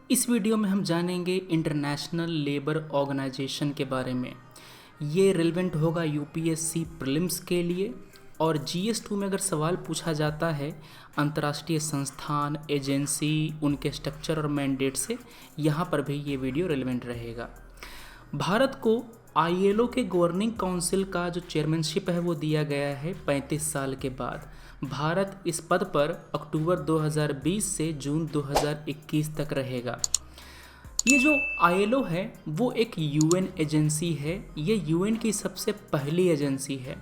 इस वीडियो में हम जानेंगे इंटरनेशनल लेबर ऑर्गेनाइजेशन के बारे में। ये रिलेवेंट होगा यूपीएससी प्रीलिम्स के लिए, और जीएस2 में अगर सवाल पूछा जाता है अंतर्राष्ट्रीय संस्थान, एजेंसी, उनके स्ट्रक्चर और मैंडेट से, यहाँ पर भी ये वीडियो रिलेवेंट रहेगा। भारत को आईएलओ के गवर्निंग काउंसिल का जो चेयरमैनशिप है वो दिया गया है 35 साल के बाद। भारत इस पद पर अक्टूबर 2020 से जून 2021 तक रहेगा। ये जो आईएलओ है वो एक यूएन एजेंसी है। ये यूएन की सबसे पहली एजेंसी है।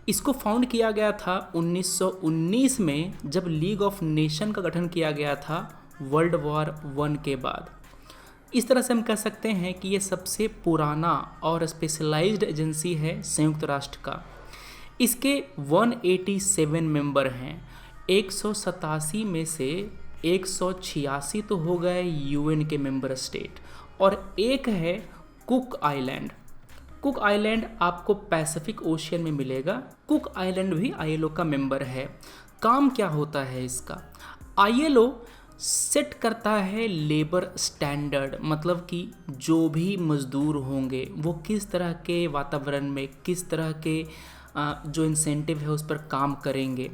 इसको फाउंड किया गया था 1919 में, जब लीग ऑफ नेशन का गठन किया गया था वर्ल्ड वॉर 1 के बाद। इस तरह से हम कह सकते हैं कि ये सबसे पुराना और स्पेशलाइज्ड एजेंसी है संयुक्त राष्ट्र का। इसके 187 मेंबर हैं। 187 में से 186 तो हो गए यूएन के मेंबर स्टेट, और एक है कुक आइलैंड। कुक आइलैंड आपको पैसिफिक ओशियन में मिलेगा। कुक आइलैंड भी आईएलओ का मेंबर है। काम क्या होता है इसका? आईएलओ सेट करता है लेबर स्टैंडर्ड, मतलब कि जो भी मज़दूर होंगे वो किस तरह के वातावरण में, किस तरह के जो इंसेंटिव है उस पर काम करेंगे,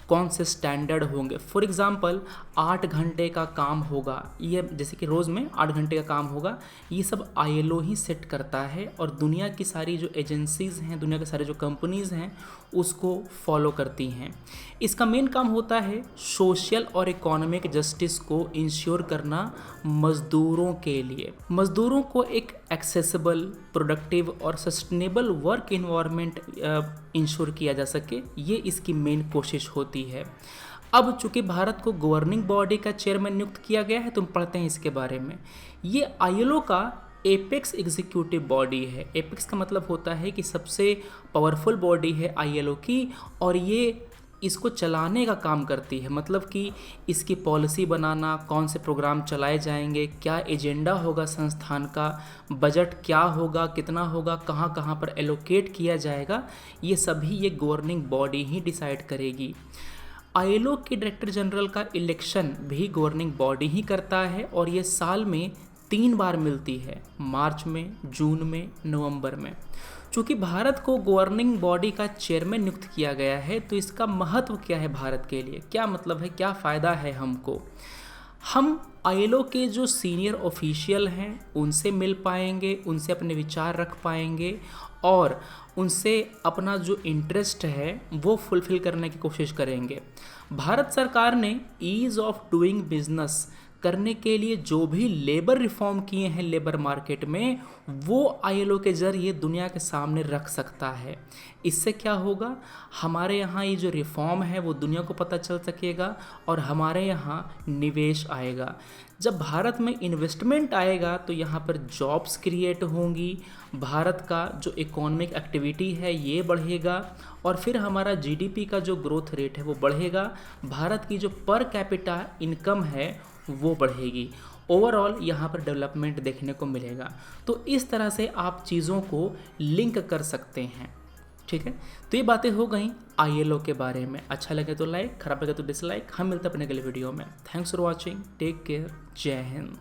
कौन से स्टैंडर्ड होंगे। फॉर एग्ज़ाम्पल 8 घंटे का काम होगा, ये जैसे कि रोज़ में 8 घंटे का काम होगा, ये सब आईएलओ ही सेट करता है, और दुनिया की सारी जो एजेंसीज़ हैं, दुनिया के सारे जो कंपनीज़ हैं उसको फॉलो करती हैं। इसका मेन काम होता है सोशल और इकोनॉमिक जस्टिस को इंश्योर करना मज़दूरों के लिए। मज़दूरों को एक एक्सेसिबल, प्रोडक्टिव और सस्टेनेबल वर्क इन्वायरमेंट इंश्योर किया जा सके, ये इसकी मेन कोशिश होती है। अब चूंकि भारत को गवर्निंग बॉडी का चेयरमैन नियुक्त किया गया है, तो हम पढ़ते हैं इसके बारे में। ये आईएलओ का एपेक्स एग्जीक्यूटिव बॉडी है। एपेक्स का मतलब होता है कि सबसे पावरफुल बॉडी है आईएलओ की, और ये इसको चलाने का काम करती है। मतलब कि इसकी पॉलिसी बनाना, कौन से प्रोग्राम चलाए जाएंगे, क्या एजेंडा होगा संस्थान का, बजट क्या होगा, कितना होगा, कहाँ कहाँ पर एलोकेट किया जाएगा, ये सभी ये गवर्निंग बॉडी ही डिसाइड करेगी। आईएलओ के डायरेक्टर जनरल का इलेक्शन भी गवर्निंग बॉडी ही करता है, और ये साल में 3 बार मिलती है, मार्च में, जून में, नवंबर में। चूँकि भारत को गवर्निंग बॉडी का चेयरमैन नियुक्त किया गया है, तो इसका महत्व क्या है भारत के लिए, क्या मतलब है, क्या फ़ायदा है हमको। हम आईएलओ के जो सीनियर ऑफिशियल हैं उनसे मिल पाएंगे, उनसे अपने विचार रख पाएंगे, और उनसे अपना जो इंटरेस्ट है वो फुलफ़िल करने की कोशिश करेंगे। भारत सरकार ने ईज़ ऑफ डूइंग बिजनेस करने के लिए जो भी लेबर रिफॉर्म किए हैं लेबर मार्केट में, वो आईएलओ के ज़रिए दुनिया के सामने रख सकता है। इससे क्या होगा, हमारे यहाँ ये जो रिफॉर्म है वो दुनिया को पता चल सकेगा, और हमारे यहाँ निवेश आएगा। जब भारत में इन्वेस्टमेंट आएगा तो यहाँ पर जॉब्स क्रिएट होंगी, भारत का जो इकोनॉमिक एक्टिविटी है ये बढ़ेगा, और फिर हमारा जीडीपी का जो ग्रोथ रेट है वो बढ़ेगा। भारत की जो पर कैपिटा इनकम है वो बढ़ेगी। ओवरऑल यहाँ पर डेवलपमेंट देखने को मिलेगा। तो इस तरह से आप चीज़ों को लिंक कर सकते हैं। ठीक है, तो ये बातें हो गई आईएलओ के बारे में। अच्छा लगे तो लाइक, खराब लगे तो डिसलाइक। हम मिलते हैं अपने अगले वीडियो में। Thanks for watching, take care, Jai Hind.